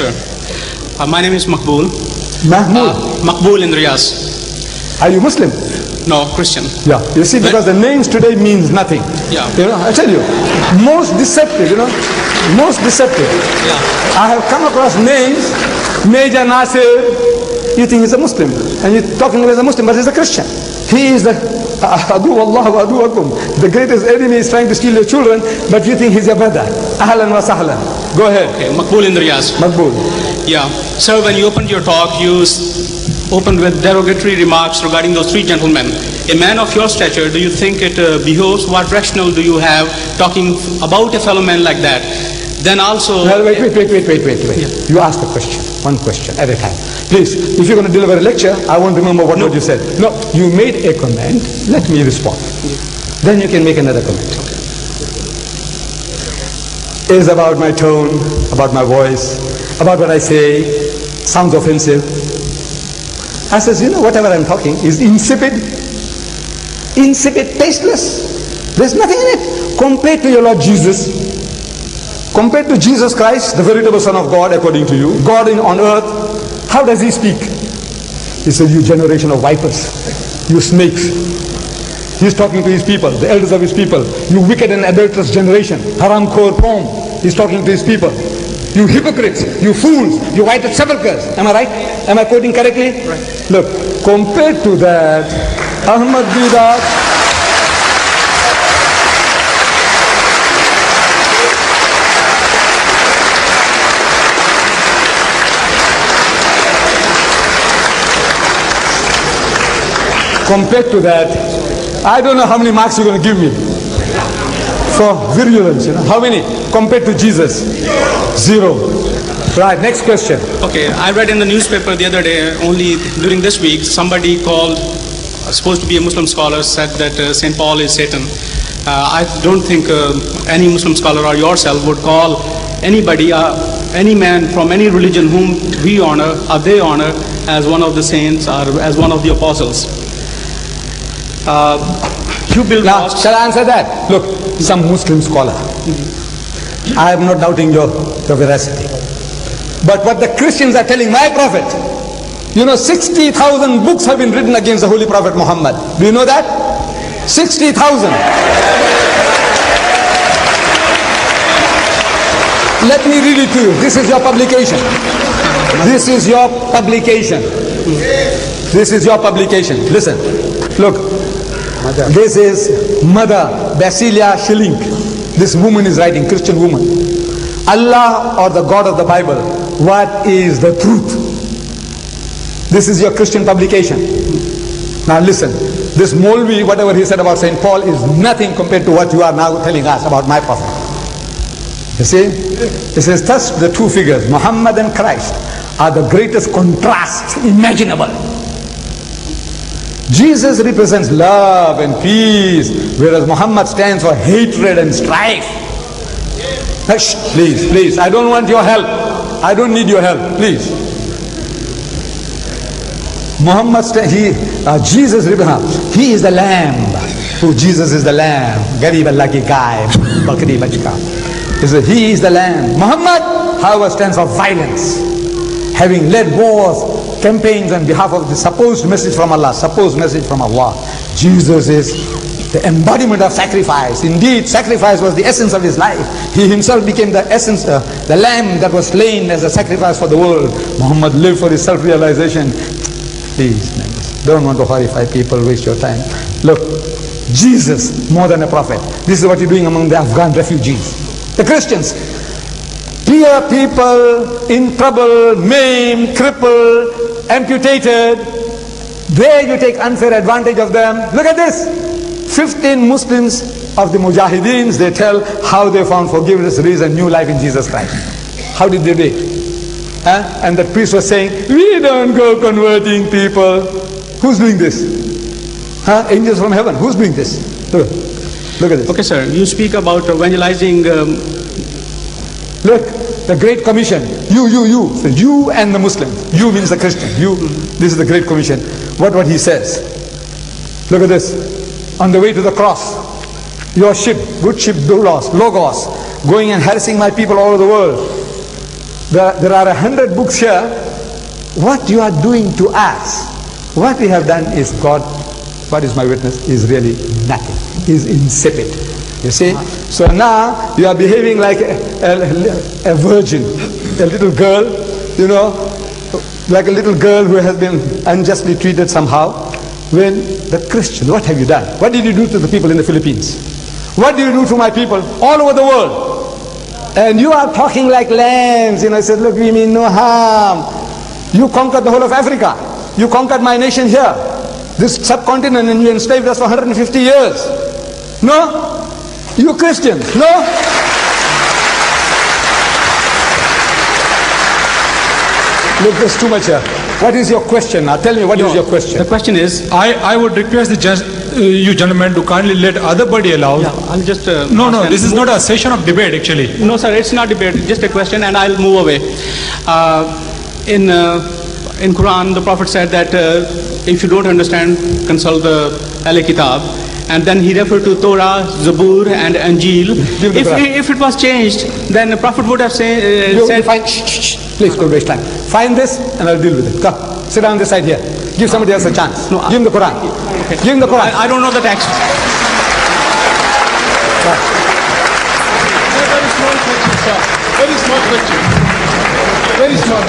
sir. My name is Makbul. Mahmoud. Makbul in Riyaz. Are you Muslim? No, Christian. Yeah. You see, because the names today means nothing. Yeah. I tell you, most deceptive, most deceptive. Yeah. I have come across names, Major Nasir, you think he's a Muslim, and you're talking about as a Muslim, but he's a Christian. He is the Adu Allah wa aduwakum. The greatest enemy is trying to steal your children, but you think he's your brother. Ahlan wa sahlan. Go ahead. Okay, Makbul in Riyaz. Makbul. Yeah. Sir, when you opened your talk, you opened with derogatory remarks regarding those three gentlemen. A man of your stature, do you think it behoves, what rationale do you have talking about a fellow man like that? Then also... Well, wait. Yeah. You ask a question, one question at a time. Please, if you're going to deliver a lecture, I won't remember what you said. No, you made a comment, let me respond. Then you can make another comment. It's about my tone, about my voice, about what I say, sounds offensive. I says, whatever I'm talking is insipid, tasteless. There's nothing in it. Compared to your Lord Jesus, compared to Jesus Christ, the veritable Son of God, according to you, God on earth, how does he speak? He said, you generation of vipers, you snakes. He's talking to his people, the elders of his people. You wicked and adulterous generation, haram khor qawm. He's talking to his people. You hypocrites, you fools, you whited sepulchres. Am I right? Am I quoting correctly? Right. Look, compared to that, Ahmad Didat, compared to that, I don't know how many marks you're going to give me for virulence. How many? Compared to Jesus, 0. Right, next question. Okay, I read in the newspaper the other day, only during this week, somebody called, supposed to be a Muslim scholar, said that St. Paul is Satan. I don't think any Muslim scholar or yourself would call anybody, any man from any religion whom we honor or they honor as one of the saints or as one of the apostles. You build now, mosques. shall I answer that? Look, some Muslim scholar. I am not doubting your veracity. But what the Christians are telling my prophet, 60,000 books have been written against the Holy Prophet Muhammad. Do you know that? 60,000. Let me read it to you. This is your publication. This is your publication. This is your publication. Listen. Look. This is Mother Basilia Schilling. This woman is writing, Christian woman. Allah or the God of the Bible, what is the truth? This is your Christian publication. Now listen, this Molvi, whatever he said about St. Paul is nothing compared to what you are now telling us about my prophet. You see? It says thus the two figures, Muhammad and Christ, are the greatest contrasts imaginable. Jesus represents love and peace, whereas Muhammad stands for hatred and strife. Hush, please, I don't want your help. I don't need your help, please. Jesus represents, he is the lamb. Jesus is the lamb. Garib Allah ki gaib, bakri bachka. He is the lamb. Muhammad, however, stands for violence, having led wars, campaigns on behalf of the supposed message from Allah. Jesus is the embodiment of sacrifice. Indeed, sacrifice was the essence of his life. He himself became the essence, the lamb that was slain as a sacrifice for the world. Muhammad lived for his self-realization. Please, don't want to horrify people, waste your time. Look, Jesus, more than a prophet. This is what you're doing among the Afghan refugees. The Christians, poor people in trouble, maimed, crippled, amputated, there you take unfair advantage of them. Look at this. 15 Muslims of the Mujahideens, they tell how they found forgiveness, release and new life in Jesus Christ. How did they do it? And the priest was saying, we don't go converting people. Who's doing this? Angels from heaven. Who's doing this? Look at this. Okay, sir. You speak about evangelizing. Look, the Great Commission. You. So you and the Muslim. You means the Christian. You. This is the Great Commission. What he says. Look at this. On the way to the cross, your ship, good ship, Logos, going and harassing my people all over the world. There are 100 books here. What you are doing to us, what we have done is, God, what is my witness, is really nothing. Is insipid. You see? So now you are behaving like a virgin, a little girl, you know, like a little girl who has been unjustly treated somehow. When the Christian, what have you done? What did you do to the people in the Philippines? What do you do to my people all over the world? And you are talking like lambs. You know, I said, look, we mean no harm. You conquered the whole of Africa. You conquered my nation here, this subcontinent, and you enslaved us for 150 years. No? You Christians, no? Look, there's too much here. What is your question now? Tell me, what is your question? The question is, I would request you gentlemen to kindly let other body allow. I'll just... No, this is not a session of debate actually. No, sir, it's not debate, just a question, and I'll move away. In Quran, the Prophet said that if you don't understand, consult the Ahl Kitab. And then he referred to Torah, Zabur, and Anjil. If it was changed, then the Prophet would have said... Please don't waste time. Find this and I'll deal with it. Come, sit down this side here. Give somebody else a chance. No, give him the Quran. Okay. Give him the Quran. I don't know the text. Very small question, sir. Very small question. Very small.